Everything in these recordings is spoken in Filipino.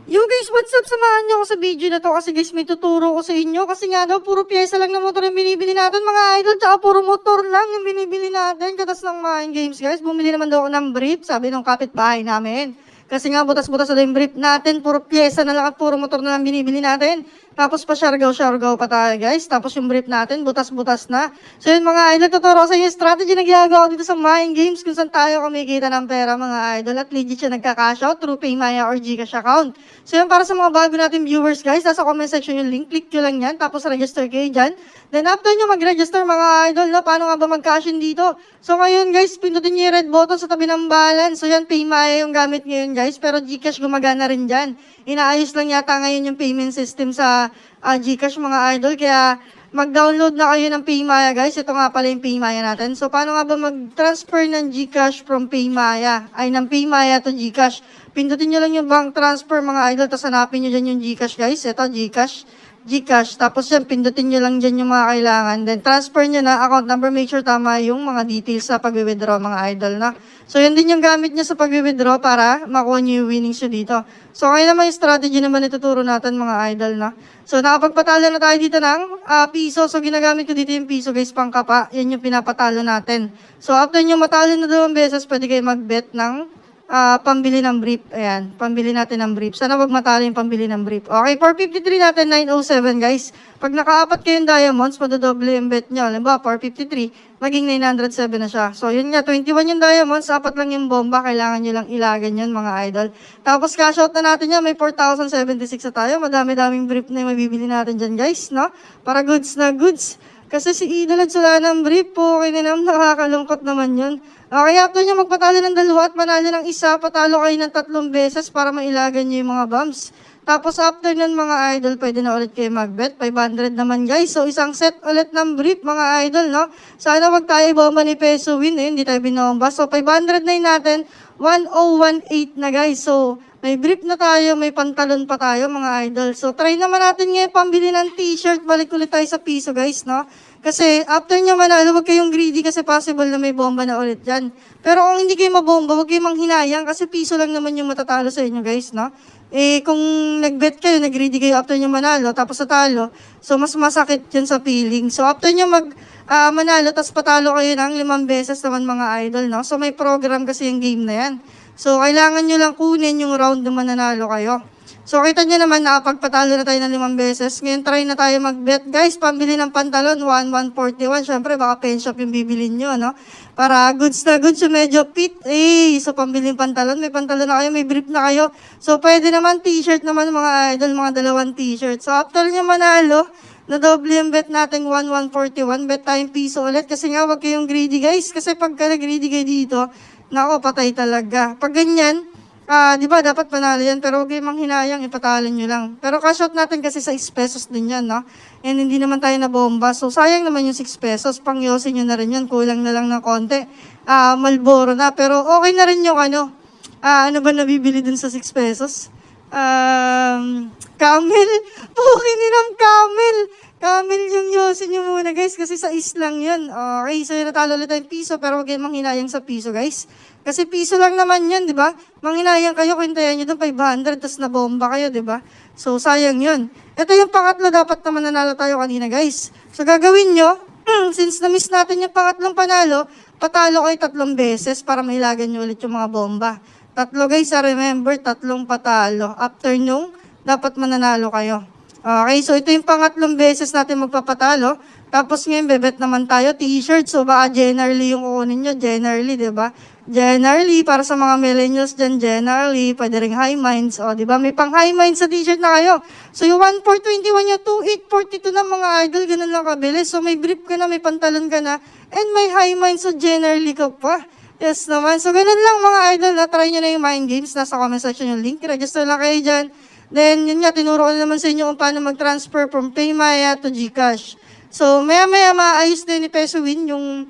Yo guys, what's up? Samahan niyo ako sa video na to kasi guys may tuturo ko sa inyo kasi nga daw puro pyesa lang na motor yung binibili natin mga idol tsaka puro motor lang yung binibili natin katas ng Mind Games guys. Bumili naman daw ako ng brief sabi ng kapitbahay namin. Kasi nga butas-butas na yung brief natin, puro pyesa na lang at puro motor na lang binibili natin. Tapos pa syargaw-syargaw pa tayo guys. Tapos yung brief natin, butas-butas na. So yun mga idol, tuturo sa inyo yung strategy na ginagawa ko dito sa Mind Games kung saan tayo kumikita ng pera mga idol. At legit siya nagka-cash out through PayMaya or Gcash account. So yun para sa mga bago natin viewers guys, nasa comment section yung link, click nyo lang yan. Tapos register kayo dyan. Then after nyo mag-register mga idol, no, paano nga ba mag-cash in dito? So ngayon guys, pindutin nyo yung red button sa tabi ng balance. So yan, PayMaya yung gamit ngayon guys, pero Gcash gumagana rin dyan. Inaayos lang yata ngayon yung payment system sa Gcash mga idol, kaya mag-download na kayo ng PayMaya guys. Ito nga pala yung PayMaya natin. So paano nga ba mag-transfer ng Gcash from PayMaya, ay ng PayMaya to Gcash? Pindutin nyo lang yung bank transfer mga idol, tapos hanapin nyo dyan yung Gcash guys. Ito Gcash, tapos yan, pindutin nyo lang dyan yung mga kailangan. Then, transfer nyo na, account number, make sure tama yung mga details sa pag-withdraw mga idol na. So, yun din yung gamit nyo sa pag-withdraw para makuha nyo yung winnings nyo dito. So, kaya naman yung strategy naman ituturo natin mga idol na. So, nakapagpatalo na tayo dito ng piso. So, ginagamit ko dito yung piso guys, pangkapa. Yan yung pinapatalo natin. So, after nyo matalo na 2 beses, pwede kayo mag-bet ng pambili ng brief. Ayan, pambili natin ng brief. Sana wag matalo yung pambili ng brief. Okay, 453 natin, 907 guys. Pag nakaapat kayong diamonds, madodoble yung bet nyo. Halimbawa, 453, maging 907 na siya. So, yun nga, 21 yung diamonds, 4 lang yung bomba. Kailangan nyo lang ilagan yun, mga idol. Tapos, cash out na natin yan. May 4,076 na tayo. Madami-daming brief na yung mabibili natin dyan, guys, no? Para goods na goods. Kasi si Idol at sila ng brief po, kinanam, nakakalungkot naman yun. Okay, after nyo magpatalo ng 2 at manalo ng 1, patalo kayo ng 3 beses para mailagan nyo yung mga bumps. Tapos after nun mga idol, pwede na ulit kayo mag-bet. 500 naman guys. So isang set ulit ng brief mga idol, no? Sana wag tayo bomba ni Peso Win, hindi tayo binomba. So 500 na yun natin, 1018 na guys. So may brief na tayo, may pantalon pa tayo mga idol. So try naman natin ngayon pambili ng t-shirt. Balik ulit tayo sa piso guys, no? Kasi after nyo manalo, huwag kayong greedy kasi possible na may bomba na ulit dyan. Pero kung hindi kayo mabomba, huwag kayong manghinayang kasi piso lang naman yung matatalo sa inyo guys, no? Eh, kung nag-bet kayo, nag-greedy kayo after nyo manalo, tapos natalo, so mas masakit yun sa feeling. So after nyo manalo, tapos patalo kayo ng 5 beses naman mga idol, no? So may program kasi yung game na yan. So kailangan nyo lang kunin yung round na mananalo kayo. So, kita nyo naman, nakapagpatalo na tayo ng 5 beses. Ngayon, try na tayo mag-bet. Guys, pambili ng pantalon, 1,141. Siyempre, baka pen shop yung bibilin nyo, no? Para goods na goods, so medyo fit. So, pambili ng pantalon. May pantalon na kayo, may brief na kayo. So, pwede naman t-shirt naman, mga idol, mga 2 t-shirt. So, after nyo manalo, na-double yung bet natin, 1,141. Bet tayong piso ulit. Kasi nga, wag kayong greedy, guys. Kasi pagka nag-greedy kayo dito, nako, patay talaga. Pag ganyan, di ba, dapat panalo yan, pero huwag kayong manghinayang, ipatalo nyo lang. Pero cash out natin kasi 6 pesos din yan, no? And hindi naman tayo nabomba. So, sayang naman yung 6 pesos. Pangyosin nyo na rin yan. Kulang na lang ng konti. Malboro na. Pero okay na rin yung ano ba nabibili dun sa 6 pesos? Camel. Pukin ng camel. Camel yung yosin nyo muna, guys. Kasi sa lang yun. Okay, so yun natalo ulit tayong piso, pero huwag kayong manghinayang sa piso, guys. Kasi piso lang naman yun, di ba? Manghinayang kayo, kwentayan nyo doon 500, tapos nabomba kayo, di ba? So, sayang yun. Ito yung pangatlo, dapat naman nanalo tayo kanina, guys. So, gagawin nyo, since na-miss natin yung pangatlong panalo, patalo kayo 3 beses para mailagan nyo ulit yung mga bomba. 3 guys, remember, 3 patalo. After nung, dapat mananalo kayo. Okay, so ito yung pangatlong beses natin magpapatalo. Tapos ngayon, bebet naman tayo, t-shirt. So, baka generally yung kukunin nyo, generally, di ba? Generally, para sa mga millennials dyan, generally, pwede rin high minds. O, di ba? May pang high minds sa t-shirt na kayo. So, yung 1,421 yung 2,842 na mga idol, ganun lang kabilis. So, may brief ka na, may pantalon ka na, and may high minds, so generally ka pa. Yes naman. So, ganun lang mga idol. Try nyo na yung Mind Games. Nasa comment section yung link. Register lang kayo dyan. Then, yun nga, tinuro ko na naman sa inyo kung paano mag-transfer from PayMaya to Gcash. So, maya-maya maayos din ni Peso Win yung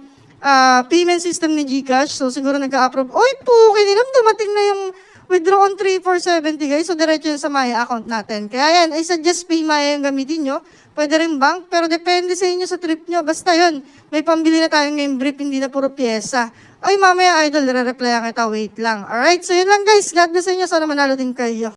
payment system ni Gcash. So, siguro nagka-approve. Oy, pukin nilam, dumating na yung withdraw on 3,470 guys. So, diretso yun sa Maya account natin. Kaya yan, I suggest PayMaya yung gamitin nyo. Pwede rin bank, pero depende sa inyo sa trip nyo. Basta yun, may pambili na tayong game brief, hindi na puro pyesa. Ay, mamaya idol, re-replyan kita, wait lang. Alright, so yun lang guys. God bless sa inyo, sana manalo din kayo.